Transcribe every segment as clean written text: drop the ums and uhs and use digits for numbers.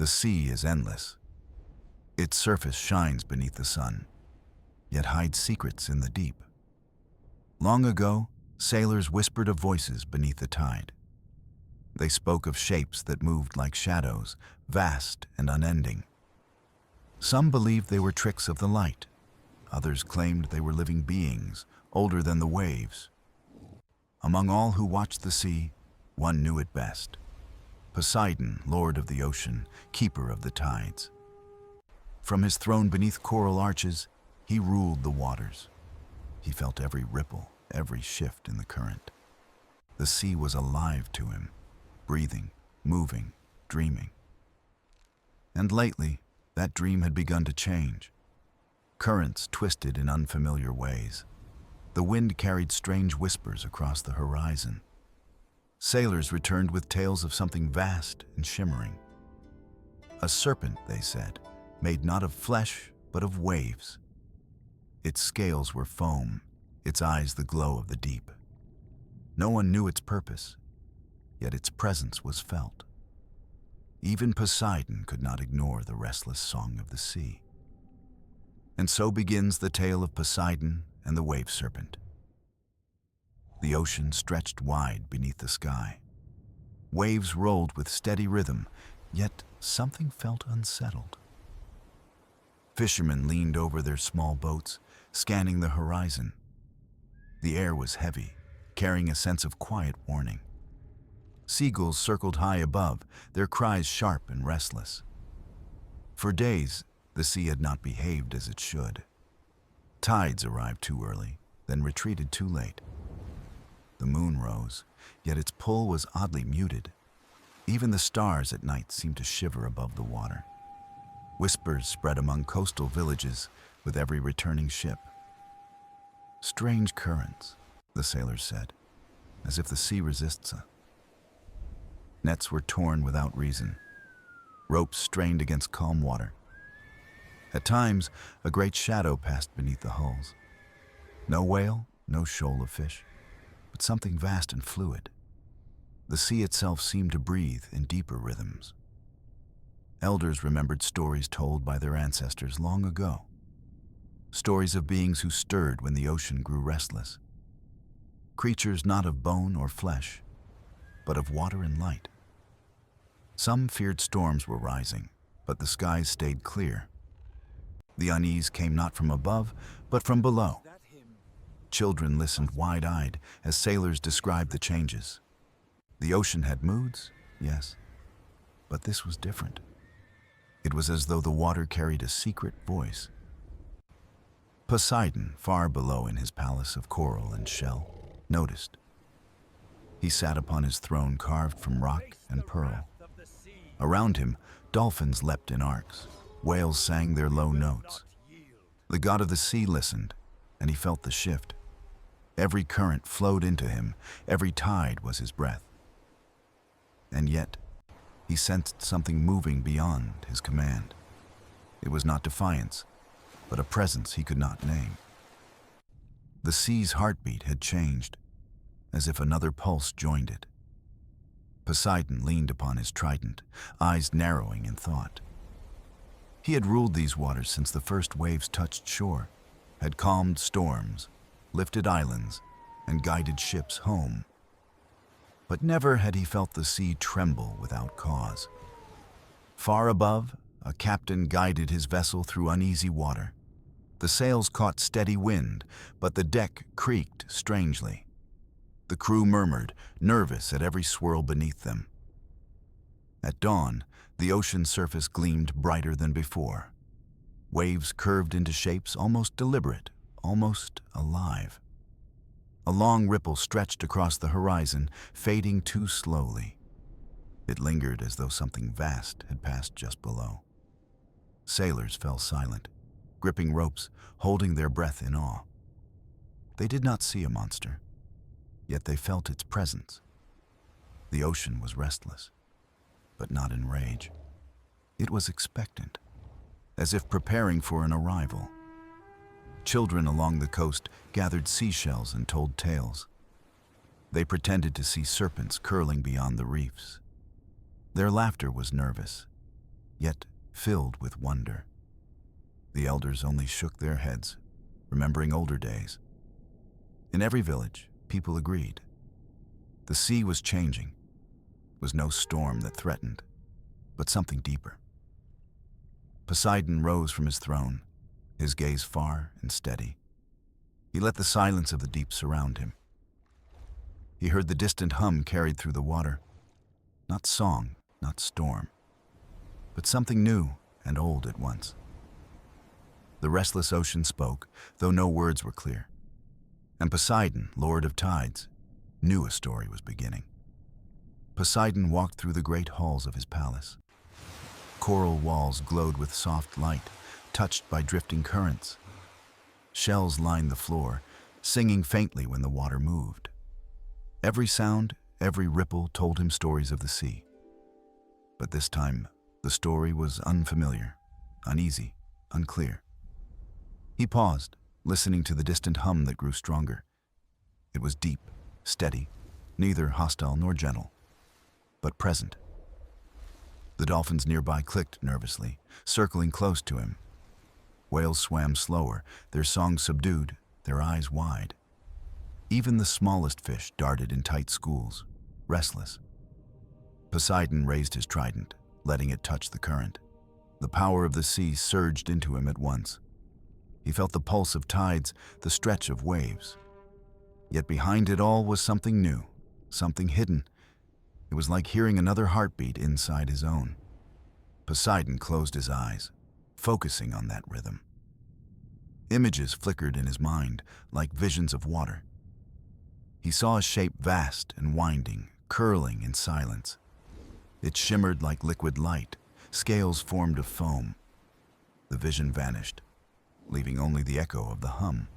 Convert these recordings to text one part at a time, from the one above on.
The sea is endless. Its surface shines beneath the sun, yet hides secrets in the deep. Long ago, sailors whispered of voices beneath the tide. They spoke of shapes that moved like shadows, vast and unending. Some believed they were tricks of the light. Others claimed they were living beings, older than the waves. Among all who watched the sea, one knew it best. Poseidon, lord of the ocean, keeper of the tides. From his throne beneath coral arches, he ruled the waters. He felt every ripple, every shift in the current. The sea was alive to him, breathing, moving, dreaming. And lately, that dream had begun to change. Currents twisted in unfamiliar ways. The wind carried strange whispers across the horizon. Sailors returned with tales of something vast and shimmering. A serpent, they said, made not of flesh, but of waves. Its scales were foam, its eyes the glow of the deep. No one knew its purpose, yet its presence was felt. Even Poseidon could not ignore the restless song of the sea. And so begins the tale of Poseidon and the Wave Serpent. The ocean stretched wide beneath the sky. Waves rolled with steady rhythm, yet something felt unsettled. Fishermen leaned over their small boats, scanning the horizon. The air was heavy, carrying a sense of quiet warning. Seagulls circled high above, their cries sharp and restless. For days, the sea had not behaved as it should. Tides arrived too early, then retreated too late. The moon rose, yet its pull was oddly muted. Even the stars at night seemed to shiver above the water. Whispers spread among coastal villages with every returning ship. Strange currents, the sailors said, as if the sea resists us. Nets were torn without reason. Ropes strained against calm water. At times, a great shadow passed beneath the hulls. No whale, no shoal of fish, but something vast and fluid. The sea itself seemed to breathe in deeper rhythms. Elders remembered stories told by their ancestors long ago. Stories of beings who stirred when the ocean grew restless. Creatures not of bone or flesh, but of water and light. Some feared storms were rising, but the skies stayed clear. The unease came not from above, but from below. Children listened wide-eyed as sailors described the changes. The ocean had moods, yes, but this was different. It was as though the water carried a secret voice. Poseidon, far below in his palace of coral and shell, noticed. He sat upon his throne carved from rock and pearl. Around him, dolphins leapt in arcs. Whales sang their low notes. The god of the sea listened, and he felt the shift. Every current flowed into him, every tide was his breath. And yet, he sensed something moving beyond his command. It was not defiance, but a presence he could not name. The sea's heartbeat had changed, as if another pulse joined it. Poseidon leaned upon his trident, eyes narrowing in thought. He had ruled these waters since the first waves touched shore, had calmed storms, lifted islands, and guided ships home. But never had he felt the sea tremble without cause. Far above, a captain guided his vessel through uneasy water. The sails caught steady wind, but the deck creaked strangely. The crew murmured, nervous at every swirl beneath them. At dawn, the ocean surface gleamed brighter than before. Waves curved into shapes almost deliberate, almost alive. A long ripple stretched across the horizon, fading too slowly. It lingered as though something vast had passed just below. Sailors fell silent, gripping ropes, holding their breath in awe. They did not see a monster, yet they felt its presence. The ocean was restless, but not in rage. It was expectant, as if preparing for an arrival. Children along the coast gathered seashells and told tales. They pretended to see serpents curling beyond the reefs. Their laughter was nervous, yet filled with wonder. The elders only shook their heads, remembering older days. In every village, people agreed. The sea was changing. It was no storm that threatened, but something deeper. Poseidon rose from his throne, his gaze far and steady. He let the silence of the deep surround him. He heard the distant hum carried through the water. Not song, not storm, but something new and old at once. The restless ocean spoke, though no words were clear. And Poseidon, lord of tides, knew a story was beginning. Poseidon walked through the great halls of his palace. Coral walls glowed with soft light, touched by drifting currents. Shells lined the floor, singing faintly when the water moved. Every sound, every ripple told him stories of the sea. But this time, the story was unfamiliar, uneasy, unclear. He paused, listening to the distant hum that grew stronger. It was deep, steady, neither hostile nor gentle, but present. The dolphins nearby clicked nervously, circling close to him. Whales swam slower, their songs subdued, their eyes wide. Even the smallest fish darted in tight schools, restless. Poseidon raised his trident, letting it touch the current. The power of the sea surged into him at once. He felt the pulse of tides, the stretch of waves. Yet behind it all was something new, something hidden. It was like hearing another heartbeat inside his own. Poseidon closed his eyes, focusing on that rhythm. Images flickered in his mind, like visions of water. He saw a shape vast and winding, curling in silence. It shimmered like liquid light, scales formed of foam. The vision vanished, leaving only the echo of the hum.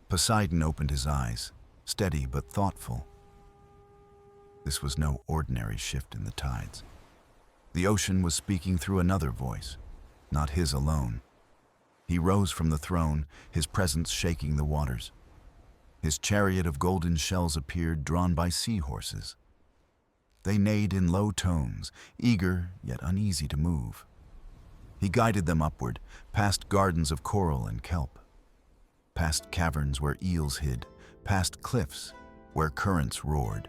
Poseidon opened his eyes, steady but thoughtful. This was no ordinary shift in the tides. The ocean was speaking through another voice, not his alone. He rose from the throne, his presence shaking the waters. His chariot of golden shells appeared, drawn by seahorses. They neighed in low tones, eager yet uneasy to move. He guided them upward, past gardens of coral and kelp, past caverns where eels hid, past cliffs where currents roared.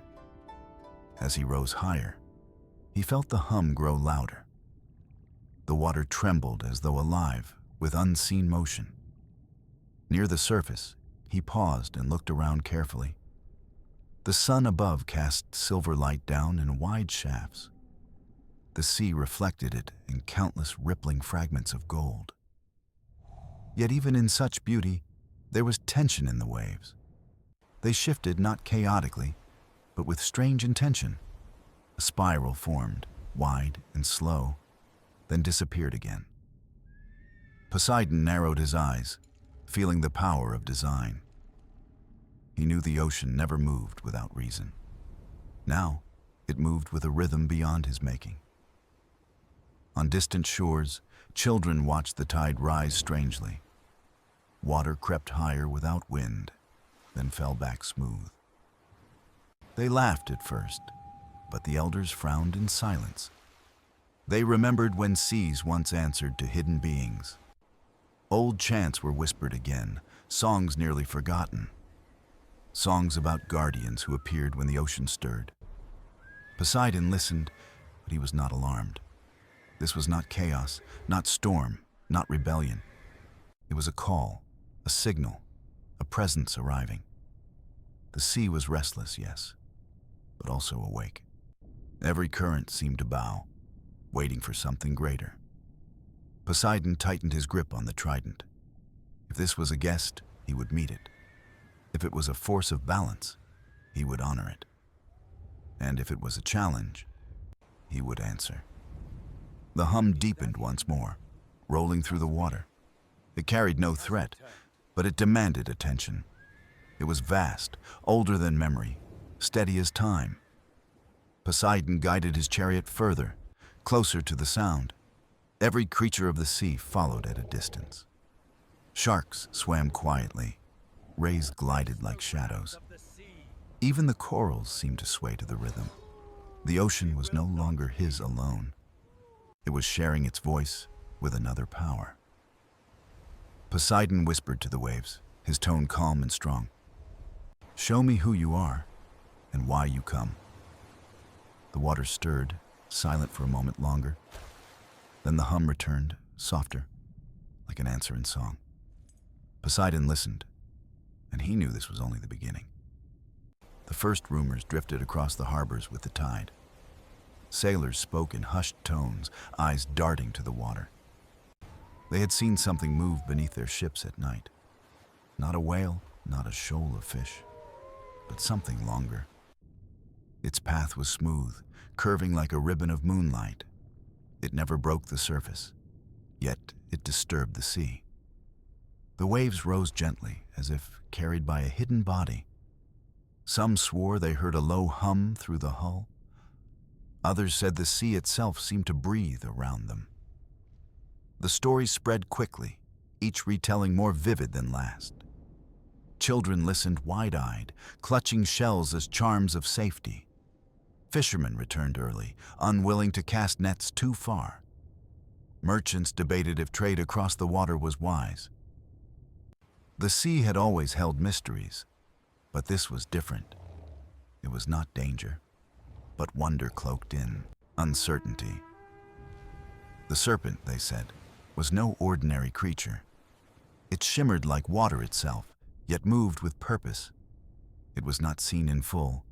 As he rose higher, he felt the hum grow louder. The water trembled as though alive, with unseen motion. Near the surface, he paused and looked around carefully. The sun above cast silver light down in wide shafts. The sea reflected it in countless rippling fragments of gold. Yet even in such beauty, there was tension in the waves. They shifted not chaotically, but with strange intention. A spiral formed, wide and slow, then disappeared again. Poseidon narrowed his eyes, feeling the power of design. He knew the ocean never moved without reason. Now, it moved with a rhythm beyond his making. On distant shores, children watched the tide rise strangely. Water crept higher without wind, then fell back smooth. They laughed at first, but the elders frowned in silence. They remembered when seas once answered to hidden beings. Old chants were whispered again, songs nearly forgotten. Songs about guardians who appeared when the ocean stirred. Poseidon listened, but he was not alarmed. This was not chaos, not storm, not rebellion. It was a call, a signal, a presence arriving. The sea was restless, yes, but also awake. Every current seemed to bow, waiting for something greater. Poseidon tightened his grip on the trident. If this was a guest, he would meet it. If it was a force of balance, he would honor it. And if it was a challenge, he would answer. The hum deepened once more, rolling through the water. It carried no threat, but it demanded attention. It was vast, older than memory, steady as time. Poseidon guided his chariot further, closer to the sound. Every creature of the sea followed at a distance. Sharks swam quietly. Rays glided like shadows. Even the corals seemed to sway to the rhythm. The ocean was no longer his alone. It was sharing its voice with another power. Poseidon whispered to the waves, his tone calm and strong. "Show me who you are and why you come." The water stirred, silent for a moment longer. Then the hum returned, softer, like an answer in song. Poseidon listened, and he knew this was only the beginning. The first rumors drifted across the harbors with the tide. Sailors spoke in hushed tones, eyes darting to the water. They had seen something move beneath their ships at night. Not a whale, not a shoal of fish, but something longer. Its path was smooth, curving like a ribbon of moonlight. It never broke the surface, yet it disturbed the sea. The waves rose gently, as if carried by a hidden body. Some swore they heard a low hum through the hull. Others said the sea itself seemed to breathe around them. The story spread quickly, each retelling more vivid than last. Children listened wide-eyed, clutching shells as charms of safety. Fishermen returned early, unwilling to cast nets too far. Merchants debated if trade across the water was wise. The sea had always held mysteries, but this was different. It was not danger, but wonder cloaked in uncertainty. The serpent, they said, was no ordinary creature. It shimmered like water itself, yet moved with purpose. It was not seen in full,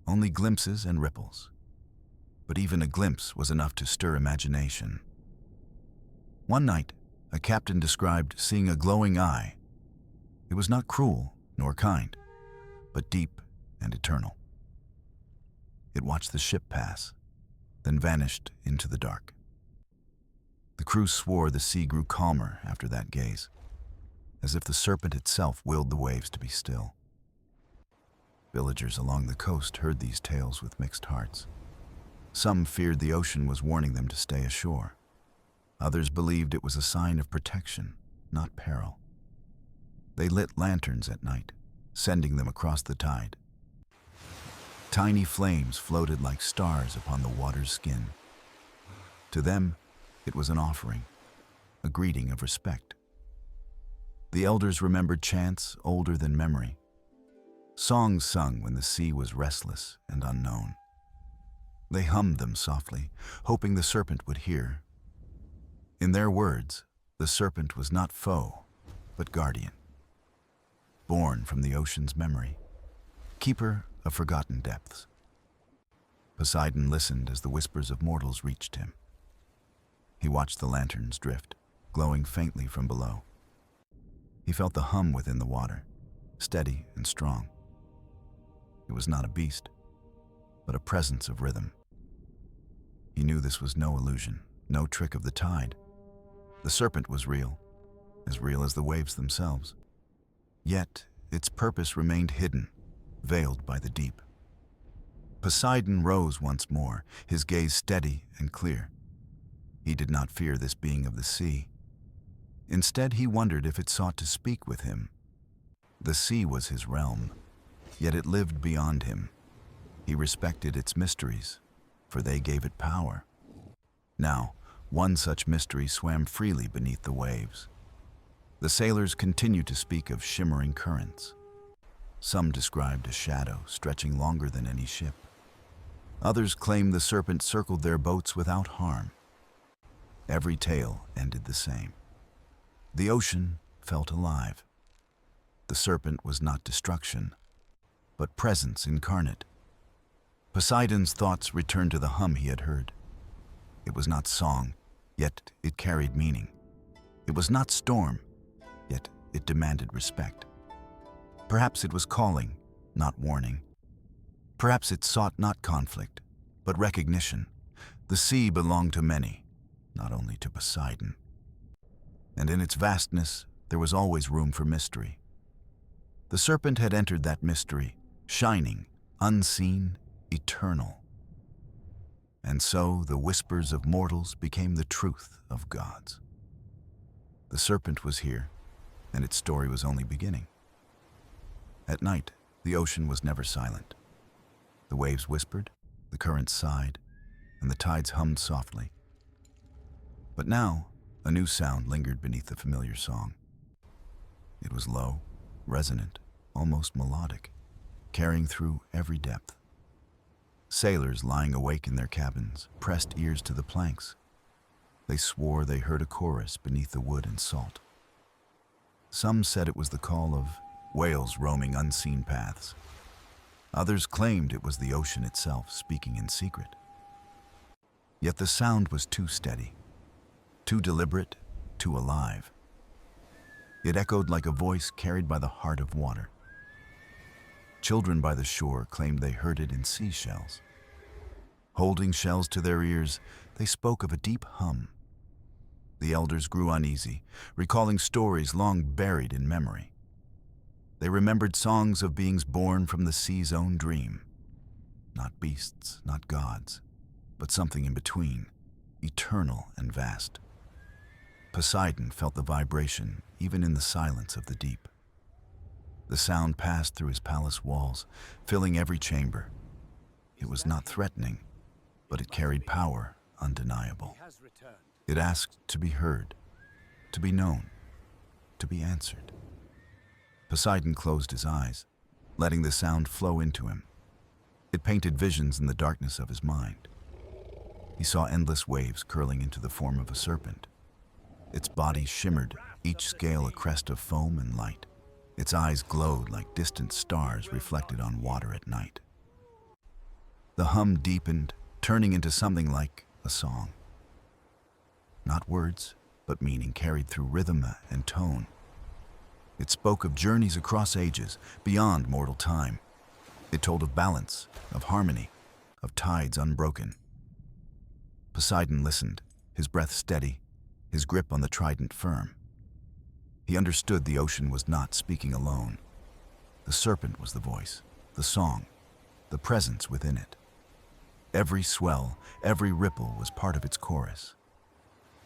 only glimpses and ripples. But even a glimpse was enough to stir imagination. One night, a captain described seeing a glowing eye. It was not cruel nor kind, but deep and eternal. It watched the ship pass, then vanished into the dark. The crew swore the sea grew calmer after that gaze, as if the serpent itself willed the waves to be still. Villagers along the coast heard these tales with mixed hearts. Some feared the ocean was warning them to stay ashore. Others believed it was a sign of protection, not peril. They lit lanterns at night, sending them across the tide. Tiny flames floated like stars upon the water's skin. To them, it was an offering, a greeting of respect. The elders remembered chants older than memory, songs sung when the sea was restless and unknown. They hummed them softly, hoping the serpent would hear. In their words, the serpent was not foe, but guardian, born from the ocean's memory, keeper of forgotten depths. Poseidon listened as the whispers of mortals reached him. He watched the lanterns drift, glowing faintly from below. He felt the hum within the water, steady and strong. It was not a beast, but a presence of rhythm. He knew this was no illusion, no trick of the tide. The serpent was real as the waves themselves. Yet, its purpose remained hidden, veiled by the deep. Poseidon rose once more, his gaze steady and clear. He did not fear this being of the sea. Instead, he wondered if it sought to speak with him. The sea was his realm, yet it lived beyond him. He respected its mysteries, for they gave it power. Now, one such mystery swam freely beneath the waves. The sailors continued to speak of shimmering currents. Some described a shadow stretching longer than any ship. Others claimed the serpent circled their boats without harm. Every tale ended the same. The ocean felt alive. The serpent was not destruction, but presence incarnate. Poseidon's thoughts returned to the hum he had heard. It was not song, yet it carried meaning. It was not storm, yet it demanded respect. Perhaps it was calling, not warning. Perhaps it sought not conflict, but recognition. The sea belonged to many, not only to Poseidon. And in its vastness, there was always room for mystery. The serpent had entered that mystery, shining, unseen, eternal. And so the whispers of mortals became the truth of gods. The serpent was here, and its story was only beginning. At night, the ocean was never silent. The waves whispered, the currents sighed, and the tides hummed softly. But now, a new sound lingered beneath the familiar song. It was low, resonant, almost melodic, carrying through every depth. Sailors lying awake in their cabins pressed ears to the planks. They swore they heard a chorus beneath the wood and salt. Some said it was the call of whales roaming unseen paths. Others claimed it was the ocean itself speaking in secret. Yet the sound was too steady, too deliberate, too alive. It echoed like a voice carried by the heart of water. Children by the shore claimed they heard it in seashells. Holding shells to their ears, they spoke of a deep hum. The elders grew uneasy, recalling stories long buried in memory. They remembered songs of beings born from the sea's own dream. Not beasts, not gods, but something in between, eternal and vast. Poseidon felt the vibration even in the silence of the deep. The sound passed through his palace walls, filling every chamber. It was not threatening, but it carried power undeniable. It asked to be heard, to be known, to be answered. Poseidon closed his eyes, letting the sound flow into him. It painted visions in the darkness of his mind. He saw endless waves curling into the form of a serpent. Its body shimmered, each scale a crest of foam and light. Its eyes glowed like distant stars reflected on water at night. The hum deepened, turning into something like a song. Not words, but meaning carried through rhythm and tone. It spoke of journeys across ages, beyond mortal time. It told of balance, of harmony, of tides unbroken. Poseidon listened, his breath steady, his grip on the trident firm. He understood the ocean was not speaking alone. The serpent was the voice, the song, the presence within it. Every swell, every ripple was part of its chorus.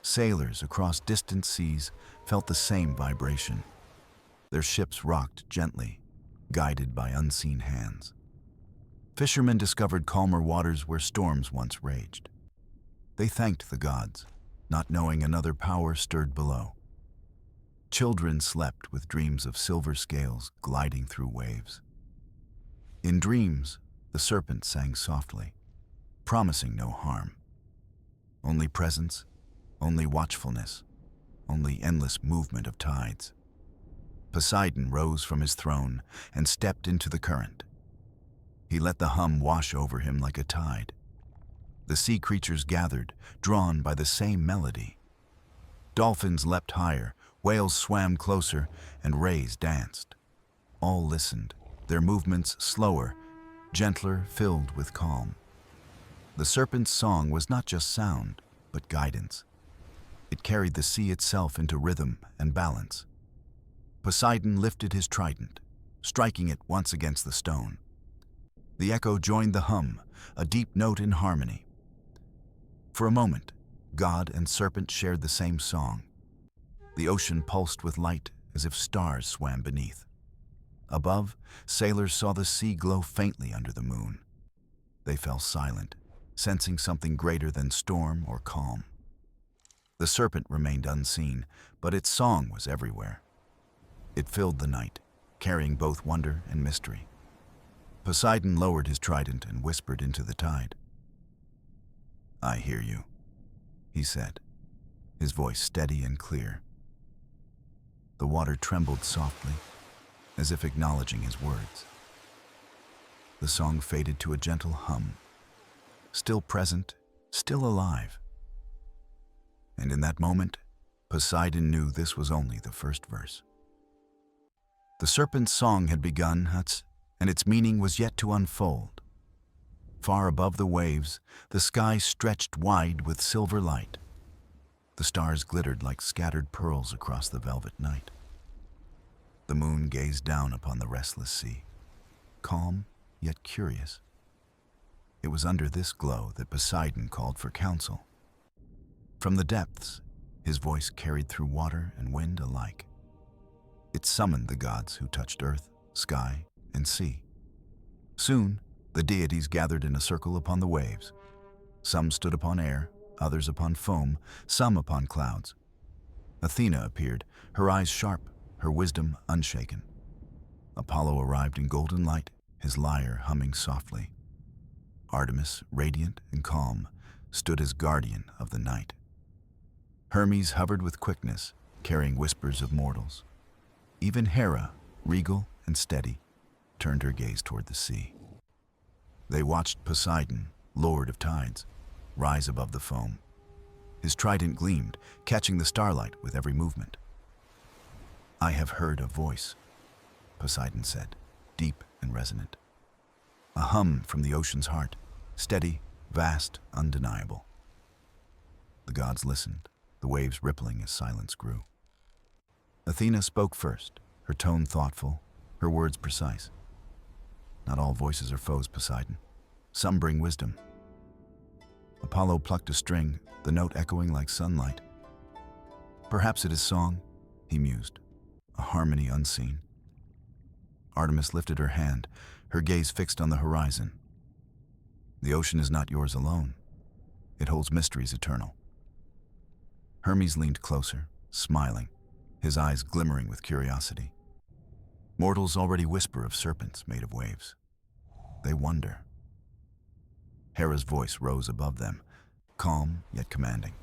Sailors across distant seas felt the same vibration. Their ships rocked gently, guided by unseen hands. Fishermen discovered calmer waters where storms once raged. They thanked the gods, not knowing another power stirred below. Children slept with dreams of silver scales gliding through waves. In dreams, the serpent sang softly, promising no harm. Only presence, only watchfulness, only endless movement of tides. Poseidon rose from his throne and stepped into the current. He let the hum wash over him like a tide. The sea creatures gathered, drawn by the same melody. Dolphins leapt higher, whales swam closer, and rays danced. All listened, their movements slower, gentler, filled with calm. The serpent's song was not just sound, but guidance. It carried the sea itself into rhythm and balance. Poseidon lifted his trident, striking it once against the stone. The echo joined the hum, a deep note in harmony. For a moment, god and serpent shared the same song. The ocean pulsed with light as if stars swam beneath. Above, sailors saw the sea glow faintly under the moon. They fell silent, sensing something greater than storm or calm. The serpent remained unseen, but its song was everywhere. It filled the night, carrying both wonder and mystery. Poseidon lowered his trident and whispered into the tide. "I hear you," he said, his voice steady and clear. The water trembled softly, as if acknowledging his words. The song faded to a gentle hum, still present, still alive. And in that moment, Poseidon knew this was only the first verse. The serpent's song had begun, and its meaning was yet to unfold. Far above the waves, the sky stretched wide with silver light. The stars glittered like scattered pearls across the velvet night. The moon gazed down upon the restless sea, calm yet curious. It was under this glow that Poseidon called for counsel. From the depths, his voice carried through water and wind alike. It summoned the gods who touched earth, sky, and sea. Soon, the deities gathered in a circle upon the waves. Some stood upon air, others upon foam, some upon clouds. Athena appeared, her eyes sharp, her wisdom unshaken. Apollo arrived in golden light, his lyre humming softly. Artemis, radiant and calm, stood as guardian of the night. Hermes hovered with quickness, carrying whispers of mortals. Even Hera, regal and steady, turned her gaze toward the sea. They watched Poseidon, lord of tides, rise above the foam. His trident gleamed, catching the starlight with every movement. "I have heard a voice," Poseidon said, deep and resonant. A hum from the ocean's heart, steady, vast, undeniable. The gods listened, the waves rippling as silence grew. Athena spoke first, her tone thoughtful, her words precise. "Not all voices are foes, Poseidon. Some bring wisdom." Apollo plucked a string, the note echoing like sunlight. "Perhaps it is song," he mused, "a harmony unseen." Artemis lifted her hand, her gaze fixed on the horizon. "The ocean is not yours alone. It holds mysteries eternal." Hermes leaned closer, smiling, his eyes glimmering with curiosity. Mortals already whisper of serpents made of waves. They wonder. Hera's voice rose above them, calm yet commanding.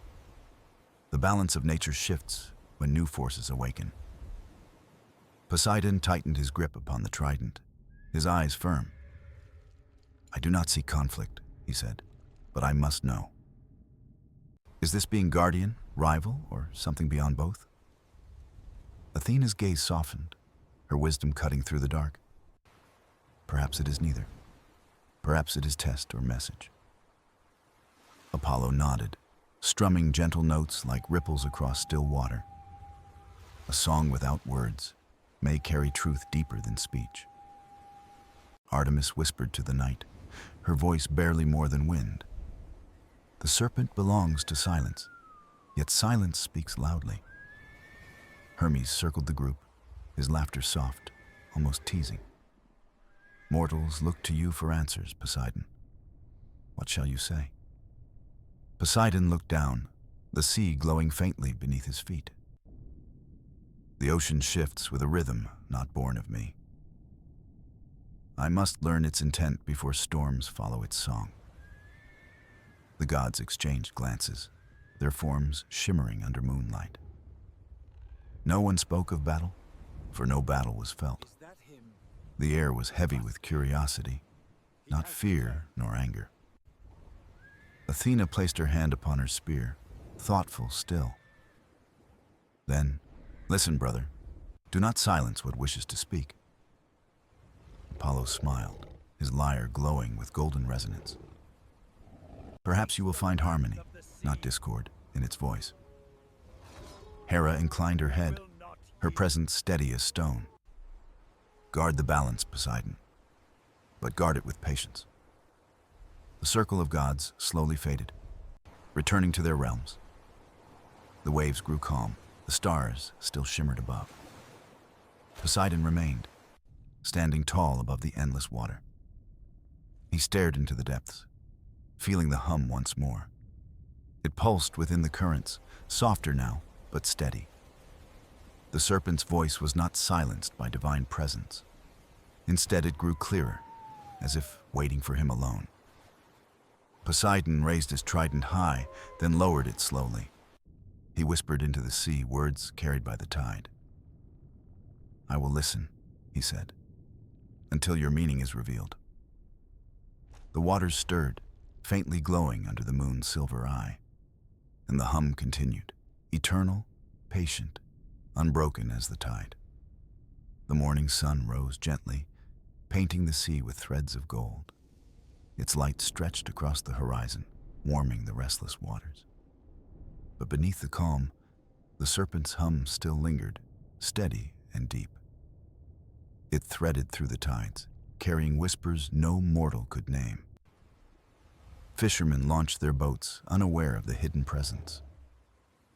The balance of nature shifts when new forces awaken. Poseidon tightened his grip upon the trident, his eyes firm. "I do not seek conflict," he said, "but I must know. Is this being guardian, rival, or something beyond both?" Athena's gaze softened, her wisdom cutting through the dark. "Perhaps it is neither. Perhaps it is test or message." Apollo nodded, strumming gentle notes like ripples across still water. A song without words may carry truth deeper than speech. Artemis whispered to the night, her voice barely more than wind. "The serpent belongs to silence, yet silence speaks loudly." Hermes circled the group, his laughter soft, almost teasing. "Mortals look to you for answers, Poseidon. What shall you say?" Poseidon looked down, the sea glowing faintly beneath his feet. "The ocean shifts with a rhythm not born of me. I must learn its intent before storms follow its song." The gods exchanged glances, their forms shimmering under moonlight. No one spoke of battle, for no battle was felt. The air was heavy with curiosity, not fear nor anger. Athena placed her hand upon her spear, thoughtful still. Then, "Listen, brother, do not silence what wishes to speak." Apollo smiled, his lyre glowing with golden resonance. "Perhaps you will find harmony, not discord, in its voice." Hera inclined her head, her presence steady as stone. "Guard the balance, Poseidon, but guard it with patience." The circle of gods slowly faded, returning to their realms. The waves grew calm, the stars still shimmered above. Poseidon remained, standing tall above the endless water. He stared into the depths, feeling the hum once more. It pulsed within the currents, softer now, but steady. The serpent's voice was not silenced by divine presence. Instead, it grew clearer, as if waiting for him alone. Poseidon raised his trident high, then lowered it slowly. He whispered into the sea words carried by the tide. "I will listen," he said, "until your meaning is revealed." The waters stirred, faintly glowing under the moon's silver eye, and the hum continued, eternal, patient, unbroken as the tide. The morning sun rose gently, painting the sea with threads of gold. Its light stretched across the horizon, warming the restless waters. But beneath the calm, the serpent's hum still lingered, steady and deep. It threaded through the tides, carrying whispers no mortal could name. Fishermen launched their boats, unaware of the hidden presence.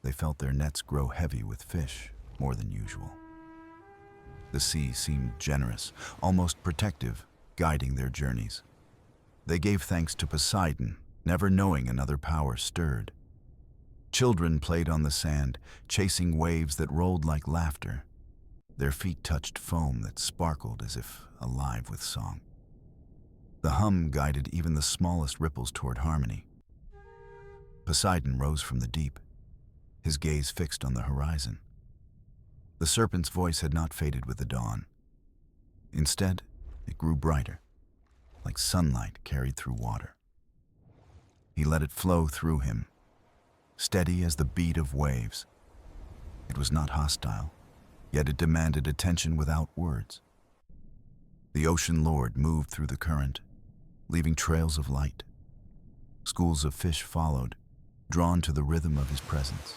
They felt their nets grow heavy with fish, more than usual. The sea seemed generous, almost protective, guiding their journeys. They gave thanks to Poseidon, never knowing another power stirred, Children played on the sand, chasing waves that rolled like laughter. Their feet touched foam that sparkled as if alive with song. The hum guided even the smallest ripples toward harmony. Poseidon rose from the deep, his gaze fixed on the horizon. The serpent's voice had not faded with the dawn. Instead, it grew brighter, like sunlight carried through water. He let it flow through him, steady as the beat of waves. It was not hostile, yet it demanded attention without words. The ocean lord moved through the current, leaving trails of light. Schools of fish followed, drawn to the rhythm of his presence.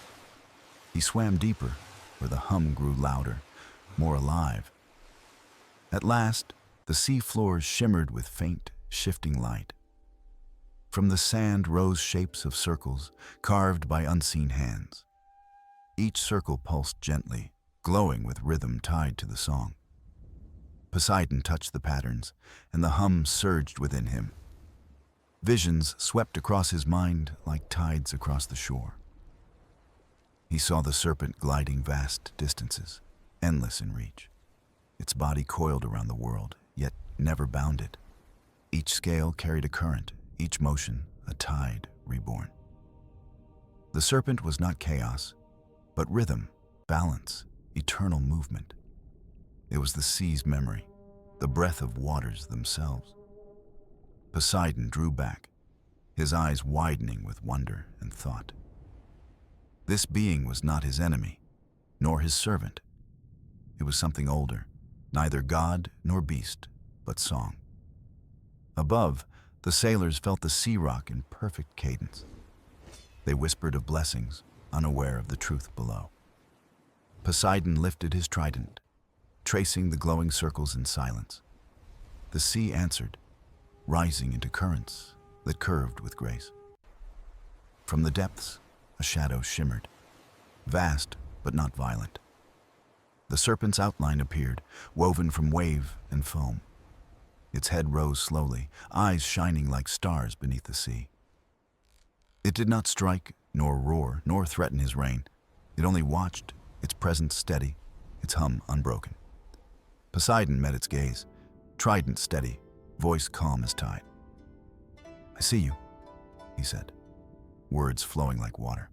He swam deeper, where the hum grew louder, more alive. At last, the sea floors shimmered with faint, shifting light. From the sand rose shapes of circles, carved by unseen hands. Each circle pulsed gently, glowing with rhythm tied to the song. Poseidon touched the patterns, and the hum surged within him. Visions swept across his mind like tides across the shore. He saw the serpent gliding vast distances, endless in reach. Its body coiled around the world, yet never bounded. Each scale carried a current, each motion a tide reborn. The serpent was not chaos, but rhythm, balance, eternal movement. It was the sea's memory, the breath of waters themselves. Poseidon drew back, his eyes widening with wonder and thought. This being was not his enemy, nor his servant. It was something older, neither god nor beast, but song. Above, the sailors felt the sea rock in perfect cadence. They whispered of blessings, unaware of the truth below. Poseidon lifted his trident, tracing the glowing circles in silence. The sea answered, rising into currents that curved with grace. From the depths, a shadow shimmered, vast but not violent. The serpent's outline appeared, woven from wave and foam. Its head rose slowly, eyes shining like stars beneath the sea. It did not strike, nor roar, nor threaten his reign. It only watched, its presence steady, its hum unbroken. Poseidon met its gaze, trident steady, voice calm as tide. "I see you," he said, words flowing like water.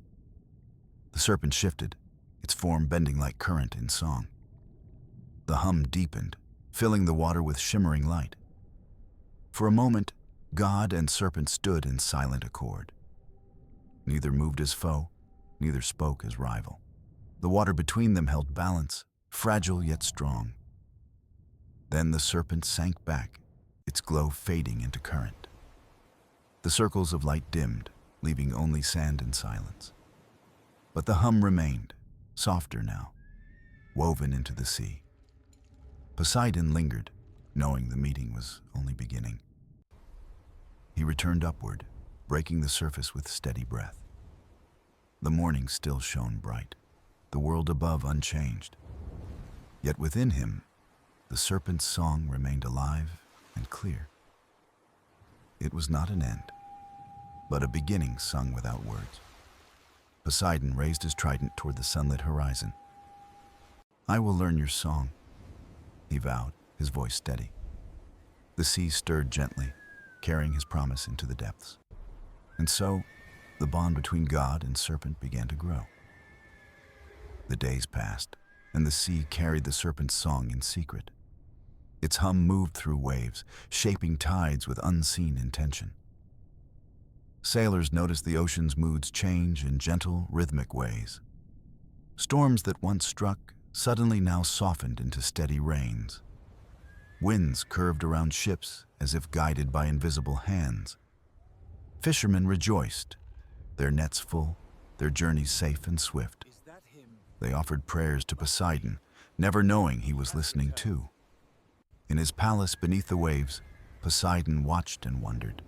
The serpent shifted, its form bending like current in song. The hum deepened, filling the water with shimmering light. For a moment, god and serpent stood in silent accord. Neither moved as foe, neither spoke as rival. The water between them held balance, fragile yet strong. Then the serpent sank back, its glow fading into current. The circles of light dimmed, leaving only sand and silence. But the hum remained, softer now, woven into the sea. Poseidon lingered, knowing the meeting was only beginning. He returned upward, breaking the surface with steady breath. The morning still shone bright, the world above unchanged. Yet within him, the serpent's song remained alive and clear. It was not an end, but a beginning sung without words. Poseidon raised his trident toward the sunlit horizon. "I will learn your song," he vowed, his voice steady. The sea stirred gently, carrying his promise into the depths. And so, the bond between god and serpent began to grow. The days passed, and the sea carried the serpent's song in secret. Its hum moved through waves, shaping tides with unseen intention. Sailors noticed the ocean's moods change in gentle, rhythmic ways. Storms that once struck suddenly now softened into steady rains. Winds curved around ships as if guided by invisible hands. Fishermen rejoiced, their nets full, their journeys safe and swift. They offered prayers to Poseidon, never knowing he was listening too. In his palace beneath the waves, Poseidon watched and wondered.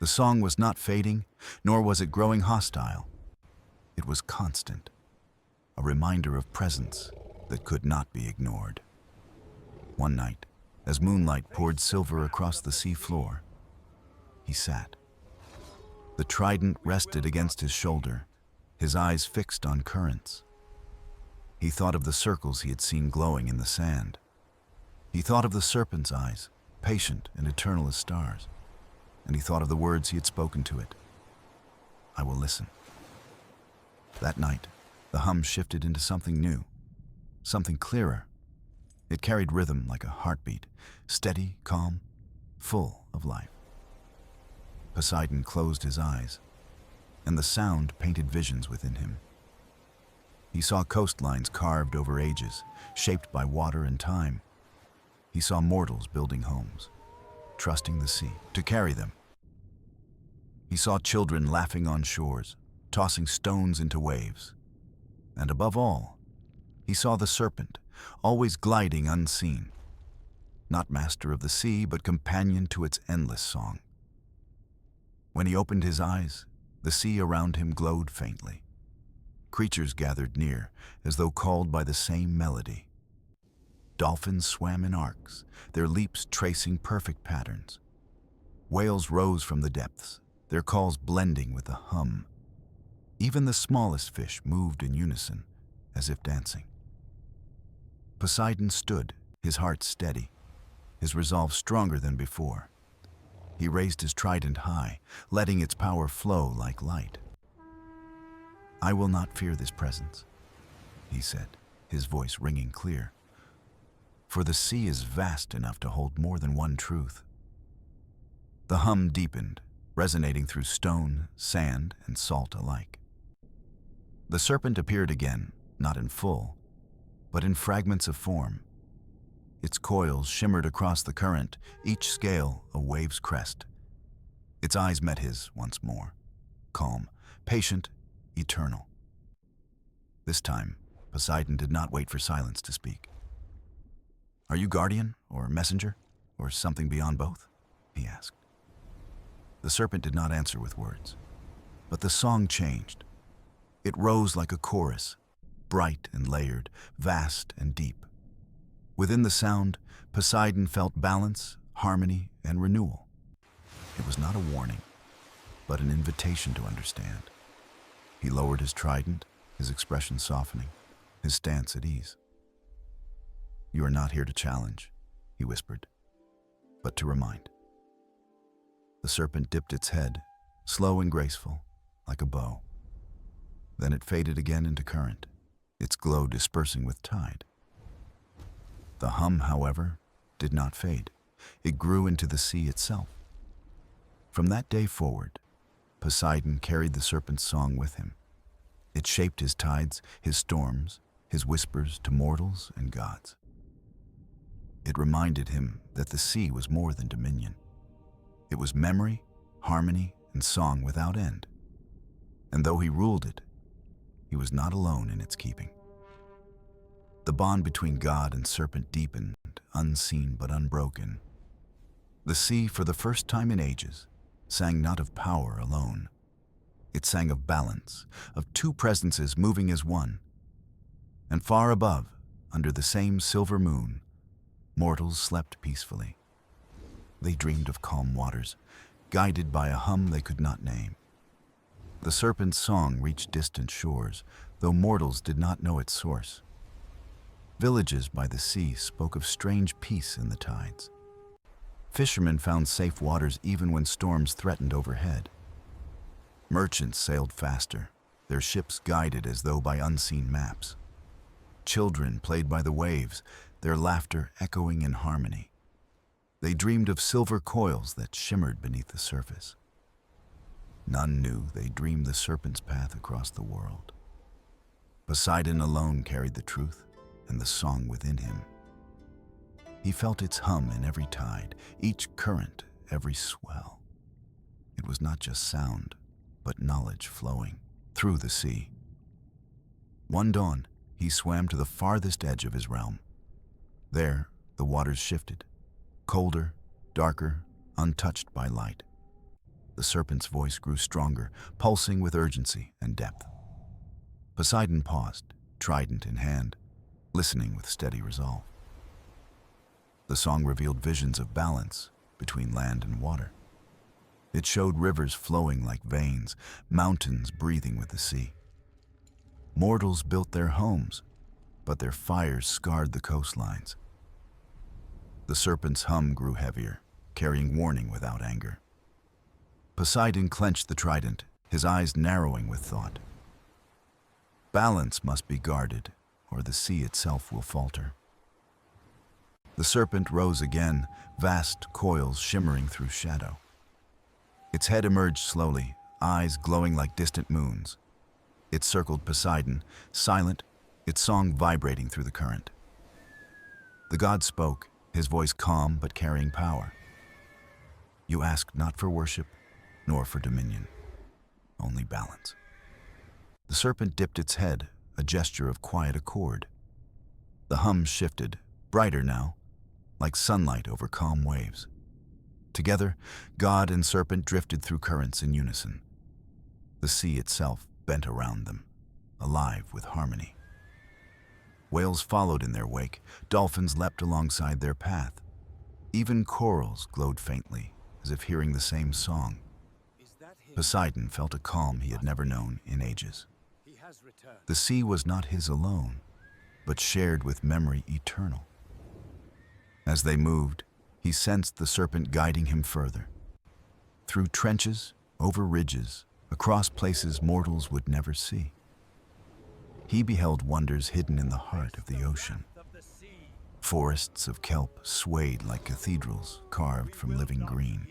The song was not fading, nor was it growing hostile. It was constant, a reminder of presence that could not be ignored. One night, as moonlight poured silver across the sea floor, he sat. The trident rested against his shoulder, his eyes fixed on currents. He thought of the circles he had seen glowing in the sand. He thought of the serpent's eyes, patient and eternal as stars. And he thought of the words he had spoken to it. I will listen. That night, the hum shifted into something new, something clearer. It carried rhythm like a heartbeat, steady, calm, full of life. Poseidon closed his eyes, and the sound painted visions within him. He saw coastlines carved over ages, shaped by water and time. He saw mortals building homes, trusting the sea to carry them. He saw children laughing on shores, tossing stones into waves. And above all, he saw the serpent, always gliding unseen, not master of the sea, but companion to its endless song. When he opened his eyes, the sea around him glowed faintly. Creatures gathered near, as though called by the same melody. Dolphins swam in arcs, their leaps tracing perfect patterns. Whales rose from the depths, their calls blending with a hum. Even the smallest fish moved in unison, as if dancing. Poseidon stood, his heart steady, his resolve stronger than before. He raised his trident high, letting its power flow like light. I will not fear this presence, he said, his voice ringing clear. For the sea is vast enough to hold more than one truth. The hum deepened, resonating through stone, sand, and salt alike. The serpent appeared again, not in full, but in fragments of form. Its coils shimmered across the current, each scale a wave's crest. Its eyes met his once more, calm, patient, eternal. This time, Poseidon did not wait for silence to speak. Are you guardian, or messenger, or something beyond both? He asked. The serpent did not answer with words, but the song changed. It rose like a chorus, bright and layered, vast and deep. Within the sound, Poseidon felt balance, harmony, and renewal. It was not a warning, but an invitation to understand. He lowered his trident, his expression softening, his stance at ease. You are not here to challenge, he whispered, but to remind. The serpent dipped its head, slow and graceful, like a bow. Then it faded again into current, its glow dispersing with tide. The hum, however, did not fade. It grew into the sea itself. From that day forward, Poseidon carried the serpent's song with him. It shaped his tides, his storms, his whispers to mortals and gods. It reminded him that the sea was more than dominion. It was memory, harmony, and song without end. And though he ruled it, he was not alone in its keeping. The bond between God and serpent deepened, unseen but unbroken. The sea, for the first time in ages, sang not of power alone. It sang of balance, of two presences moving as one. And far above, under the same silver moon, mortals slept peacefully. They dreamed of calm waters, guided by a hum they could not name. The serpent's song reached distant shores, though mortals did not know its source. Villages by the sea spoke of strange peace in the tides. Fishermen found safe waters even when storms threatened overhead. Merchants sailed faster, their ships guided as though by unseen maps. Children played by the waves, their laughter echoing in harmony. They dreamed of silver coils that shimmered beneath the surface. None knew they dreamed the serpent's path across the world. Poseidon alone carried the truth and the song within him. He felt its hum in every tide, each current, every swell. It was not just sound, but knowledge flowing through the sea. One dawn, he swam to the farthest edge of his realm. There, the waters shifted, colder, darker, untouched by light. The serpent's voice grew stronger, pulsing with urgency and depth. Poseidon paused, trident in hand, listening with steady resolve. The song revealed visions of balance between land and water. It showed rivers flowing like veins, mountains breathing with the sea. Mortals built their homes, but their fires scarred the coastlines. The serpent's hum grew heavier, carrying warning without anger. Poseidon clenched the trident, his eyes narrowing with thought. Balance must be guarded, or the sea itself will falter. The serpent rose again, vast coils shimmering through shadow. Its head emerged slowly, eyes glowing like distant moons. It circled Poseidon, silent, its song vibrating through the current. The god spoke, his voice calm but carrying power. You asked not for worship, nor for dominion, only balance. The serpent dipped its head, a gesture of quiet accord. The hum shifted, brighter now, like sunlight over calm waves. Together, god and serpent drifted through currents in unison. The sea itself bent around them, alive with harmony. Whales followed in their wake, dolphins leapt alongside their path. Even corals glowed faintly, as if hearing the same song. Poseidon felt a calm he had never known in ages. The sea was not his alone, but shared with memory eternal. As they moved, he sensed the serpent guiding him further. Through trenches, over ridges, across places mortals would never see. He beheld wonders hidden in the heart of the ocean. Forests of kelp swayed like cathedrals carved from living green.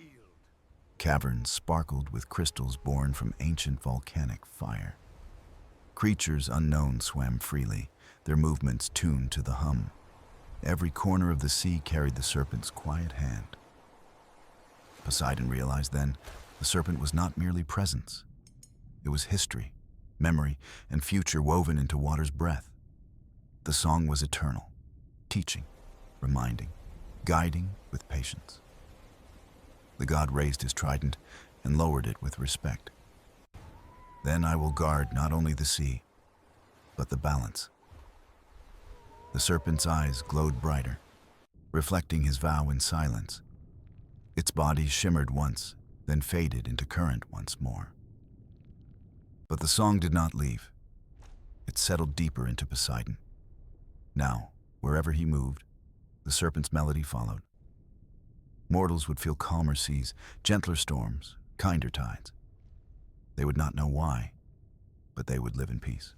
Caverns sparkled with crystals born from ancient volcanic fire. Creatures unknown swam freely, their movements tuned to the hum. Every corner of the sea carried the serpent's quiet hand. Poseidon realized then, the serpent was not merely presence. It was history, memory, and future woven into water's breath. The song was eternal, teaching, reminding, guiding with patience. The god raised his trident and lowered it with respect. Then I will guard not only the sea, but the balance. The serpent's eyes glowed brighter, reflecting his vow in silence. Its body shimmered once, then faded into current once more. But the song did not leave. It settled deeper into Poseidon. Now, wherever he moved, the serpent's melody followed. Mortals would feel calmer seas, gentler storms, kinder tides. They would not know why, but they would live in peace.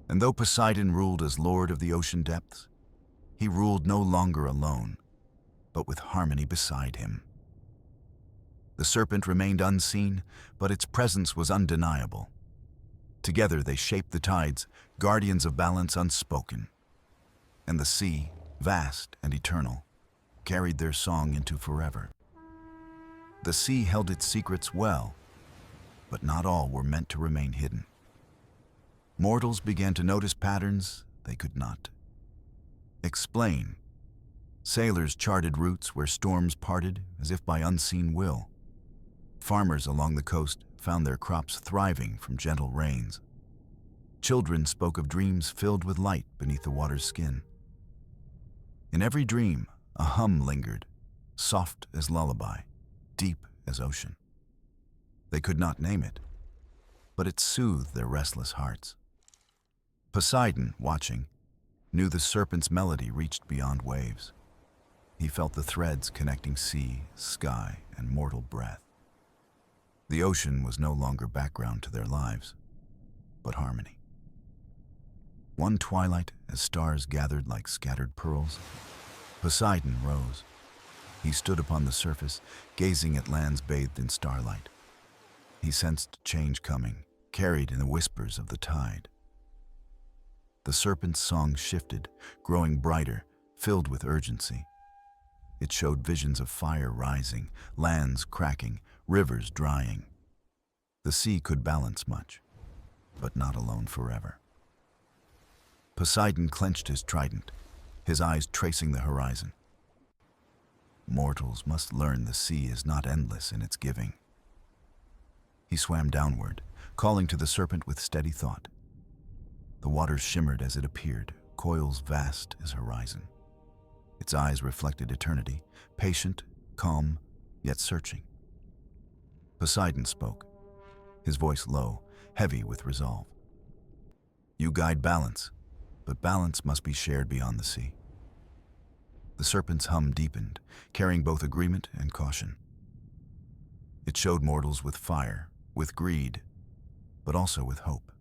And though Poseidon ruled as lord of the ocean depths, he ruled no longer alone, but with harmony beside him. The serpent remained unseen, but its presence was undeniable. Together they shaped the tides, guardians of balance unspoken. And the sea, vast and eternal, carried their song into forever. The sea held its secrets well, but not all were meant to remain hidden. Mortals began to notice patterns they could not explain. Sailors charted routes where storms parted as if by unseen will. Farmers along the coast found their crops thriving from gentle rains. Children spoke of dreams filled with light beneath the water's skin. In every dream, a hum lingered, soft as lullaby, deep as ocean. They could not name it, but it soothed their restless hearts. Poseidon, watching, knew the serpent's melody reached beyond waves. He felt the threads connecting sea, sky, and mortal breath. The ocean was no longer background to their lives, but harmony. One twilight, as stars gathered like scattered pearls, Poseidon rose. He stood upon the surface, gazing at lands bathed in starlight. He sensed change coming, carried in the whispers of the tide. The serpent's song shifted, growing brighter, filled with urgency. It showed visions of fire rising, lands cracking, rivers drying. The sea could balance much, but not alone forever. Poseidon clenched his trident, his eyes tracing the horizon. Mortals must learn the sea is not endless in its giving. He swam downward, calling to the serpent with steady thought. The waters shimmered as it appeared, coils vast as horizon. Its eyes reflected eternity, patient, calm, yet searching. Poseidon spoke, his voice low, heavy with resolve. guide balance, but balance must be shared beyond the sea. The serpent's hum deepened, carrying both agreement and caution. It showed mortals with fire, with greed, but also with hope.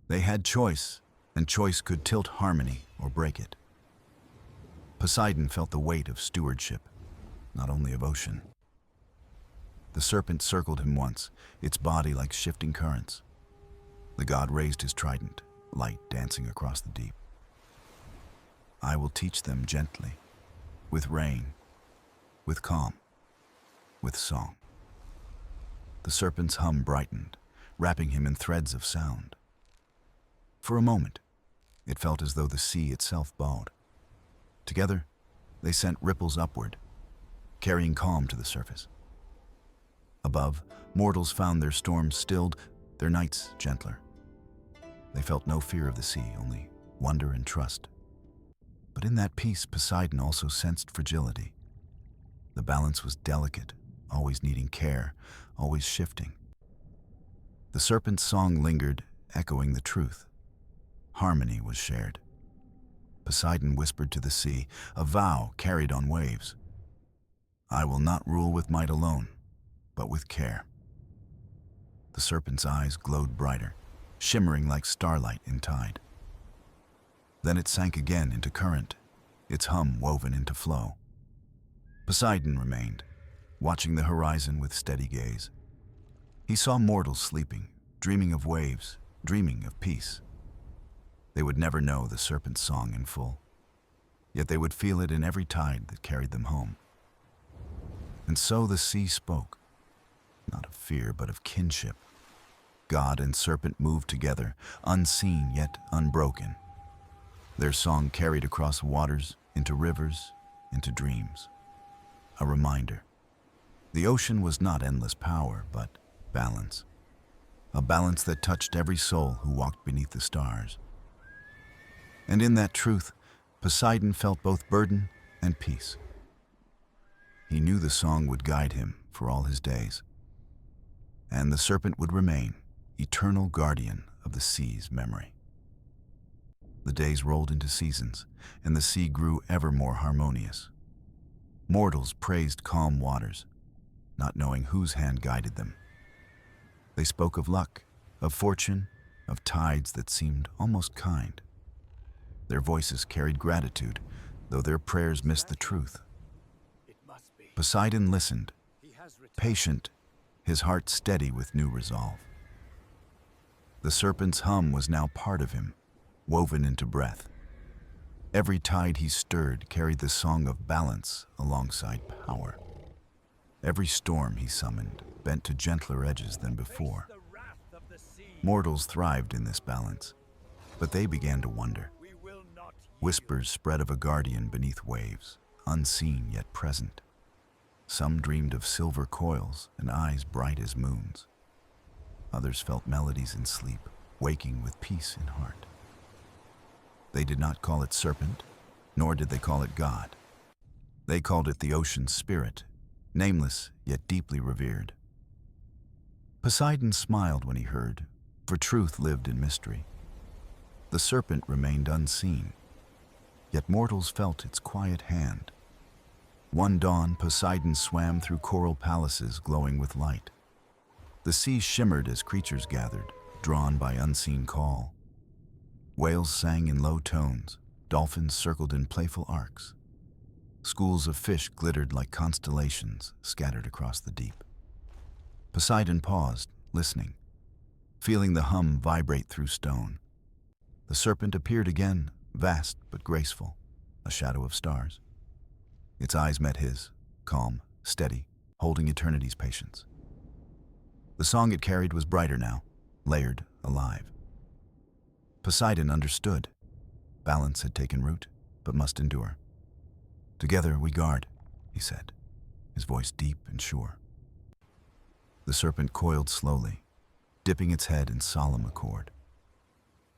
They had choice, and choice could tilt harmony or break it. Poseidon felt the weight of stewardship, not only of ocean. The serpent circled him once, its body like shifting currents. The god raised his trident, light dancing across the deep. I will teach them gently, with rain, with calm, with song. The serpent's hum brightened, wrapping him in threads of sound. For a moment, it felt as though the sea itself bowed. Together, they sent ripples upward, carrying calm to the surface. Above, mortals found their storms stilled, their nights gentler. They felt no fear of the sea, only wonder and trust. But in that peace, Poseidon also sensed fragility. The balance was delicate, always needing care, always shifting. The serpent's song lingered, echoing the truth. Harmony was shared. Poseidon whispered to the sea, a vow carried on waves. I will not rule with might alone, but with care. The serpent's eyes glowed brighter, shimmering like starlight in tide. Then it sank again into current, its hum woven into flow. Poseidon remained, watching the horizon with steady gaze. He saw mortals sleeping, dreaming of waves, dreaming of peace. They would never know the serpent's song in full, yet they would feel it in every tide that carried them home. And so the sea spoke, not of fear but of kinship. God and serpent moved together, unseen yet unbroken. Their song carried across waters, into rivers, into dreams. A reminder. The ocean was not endless power, but balance. A balance that touched every soul who walked beneath the stars. And in that truth, Poseidon felt both burden and peace. He knew the song would guide him for all his days. And the serpent would remain, eternal guardian of the sea's memory. The days rolled into seasons, and the sea grew ever more harmonious. Mortals praised calm waters, not knowing whose hand guided them. They spoke of luck, of fortune, of tides that seemed almost kind. Their voices carried gratitude, though their prayers missed the truth. Poseidon listened, patient, his heart steady with new resolve. The serpent's hum was now part of him, woven into breath. Every tide he stirred carried the song of balance alongside power. Every storm he summoned bent to gentler edges than before. Mortals thrived in this balance, but they began to wonder. Whispers spread of a guardian beneath waves, unseen yet present. Some dreamed of silver coils and eyes bright as moons. Others felt melodies in sleep, waking with peace in heart. They did not call it serpent, nor did they call it God. They called it the ocean's spirit, nameless yet deeply revered. Poseidon smiled when he heard, for truth lived in mystery. The serpent remained unseen, yet mortals felt its quiet hand. One dawn, Poseidon swam through coral palaces glowing with light. The sea shimmered as creatures gathered, drawn by unseen call. Whales sang in low tones, dolphins circled in playful arcs. Schools of fish glittered like constellations scattered across the deep. Poseidon paused, listening, feeling the hum vibrate through stone. The serpent appeared again, vast but graceful, a shadow of stars. Its eyes met his, calm, steady, holding eternity's patience. The song it carried was brighter now, layered, alive. Poseidon understood. Balance had taken root, but must endure. Together we guard, he said, his voice deep and sure. The serpent coiled slowly, dipping its head in solemn accord.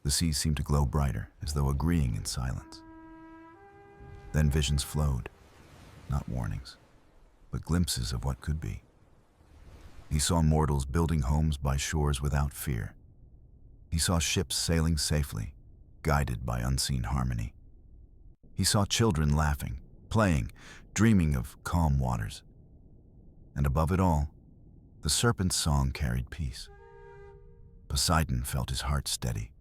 The sea seemed to glow brighter, as though agreeing in silence. Then visions flowed, not warnings, but glimpses of what could be. He saw mortals building homes by shores without fear. He saw ships sailing safely, guided by unseen harmony. He saw children laughing, playing, dreaming of calm waters. And above it all, the serpent's song carried peace. Poseidon felt his heart steady,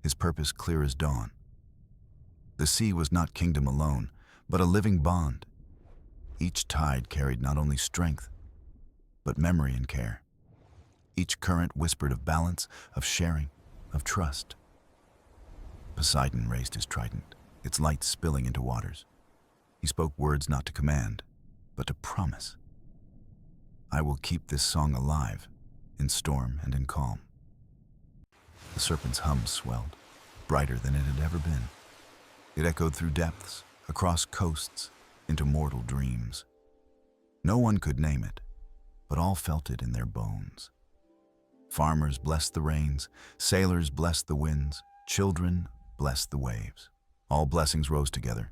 his purpose clear as dawn. The sea was not kingdom alone, but a living bond. Each tide carried not only strength, but memory and care. Each current whispered of balance, of sharing, of trust. Poseidon raised his trident, its light spilling into waters. He spoke words not to command, but to promise. I will keep this song alive, in storm and in calm. The serpent's hum swelled, brighter than it had ever been. It echoed through depths, across coasts, into mortal dreams. No one could name it, but all felt it in their bones. Farmers blessed the rains, sailors blessed the winds, children blessed the waves. All blessings rose together,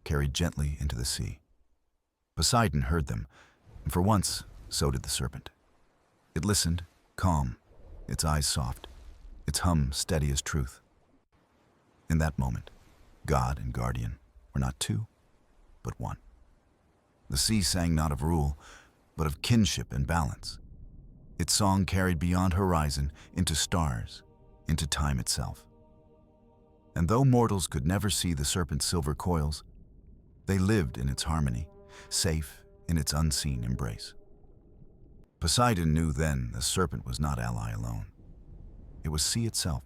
carried gently into the sea. Poseidon heard them, and for once, so did the serpent. It listened, calm, its eyes soft, its hum steady as truth. In that moment, God and guardian were not two, but one. The sea sang not of rule, but of kinship and balance. Its song carried beyond horizon into stars, into time itself. And though mortals could never see the serpent's silver coils, they lived in its harmony, safe in its unseen embrace. Poseidon knew then the serpent was not ally alone. It was sea itself,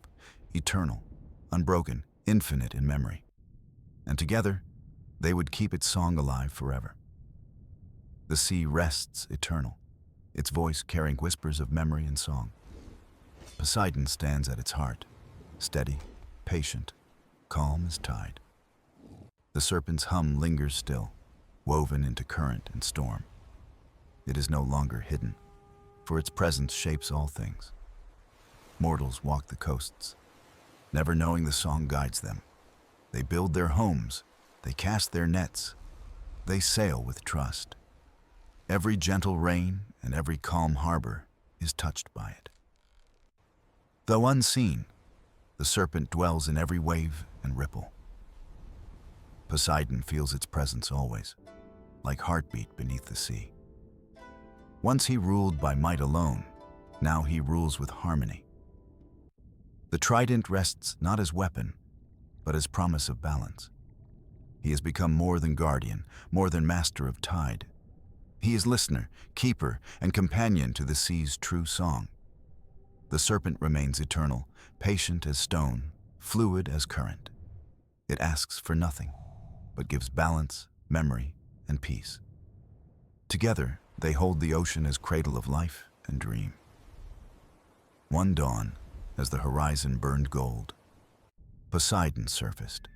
eternal, unbroken, infinite in memory. And together, they would keep its song alive forever. The sea rests eternal, its voice carrying whispers of memory and song. Poseidon stands at its heart, steady, patient, calm as tide. The serpent's hum lingers still, woven into current and storm. It is no longer hidden, for its presence shapes all things. Mortals walk the coasts, never knowing the song guides them. They build their homes, they cast their nets, they sail with trust. Every gentle rain and every calm harbor is touched by it. Though unseen, the serpent dwells in every wave and ripple. Poseidon feels its presence always, like heartbeat beneath the sea. Once he ruled by might alone, now he rules with harmony. The trident rests not as weapon, but as promise of balance. He has become more than guardian, more than master of tide. He is listener, keeper, and companion to the sea's true song. The serpent remains eternal, patient as stone, fluid as current. It asks for nothing, but gives balance, memory, and peace. Together, they hold the ocean as cradle of life and dream. One dawn, as the horizon burned gold, Poseidon surfaced.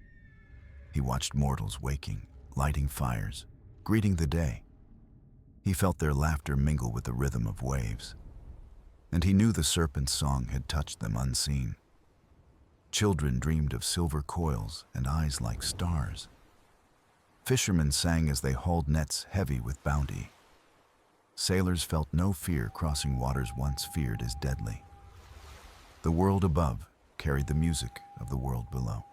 He watched mortals waking, lighting fires, greeting the day. He felt their laughter mingle with the rhythm of waves, and he knew the serpent's song had touched them unseen. Children dreamed of silver coils and eyes like stars. Fishermen sang as they hauled nets heavy with bounty. Sailors felt no fear crossing waters once feared as deadly. The world above carried the music of the world below.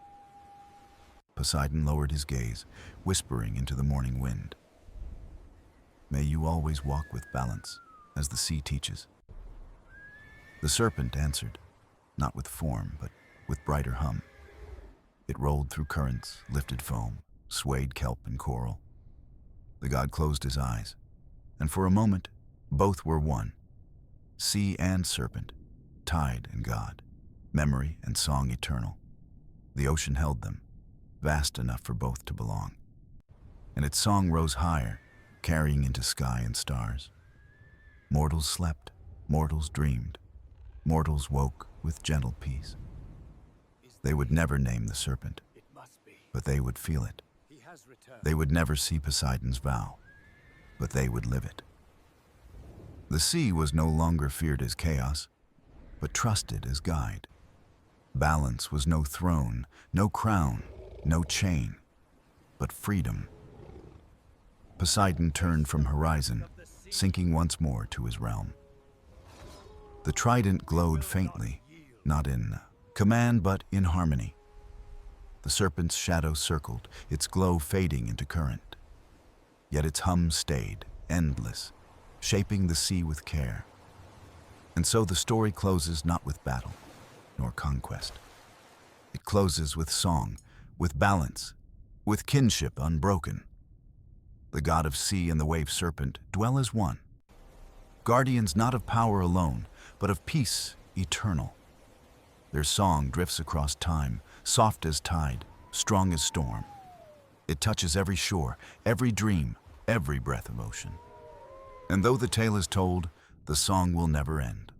Poseidon lowered his gaze, whispering into the morning wind. May you always walk with balance, as the sea teaches. The serpent answered, not with form, but with brighter hum. It rolled through currents, lifted foam, swayed kelp and coral. The god closed his eyes, and for a moment, both were one. Sea and serpent, tide and god, memory and song eternal. The ocean held them, vast enough for both to belong. And its song rose higher, carrying into sky and stars. Mortals slept, mortals dreamed, mortals woke with gentle peace. They would never name the serpent, but they would feel it. They would never see Poseidon's vow, but they would live it. The sea was no longer feared as chaos, but trusted as guide. Balance was no throne, no crown, no chain, but freedom. Poseidon turned from horizon, sinking once more to his realm. The trident glowed faintly, not in Command but in harmony. The serpent's shadow circled, its glow fading into current. Yet its hum stayed, endless, shaping the sea with care. And so the story closes not with battle, nor conquest. It closes with song, with balance, with kinship unbroken. The god of sea and the wave serpent dwell as one, guardians not of power alone, but of peace eternal. Their song drifts across time, soft as tide, strong as storm. It touches every shore, every dream, every breath of ocean. And though the tale is told, the song will never end.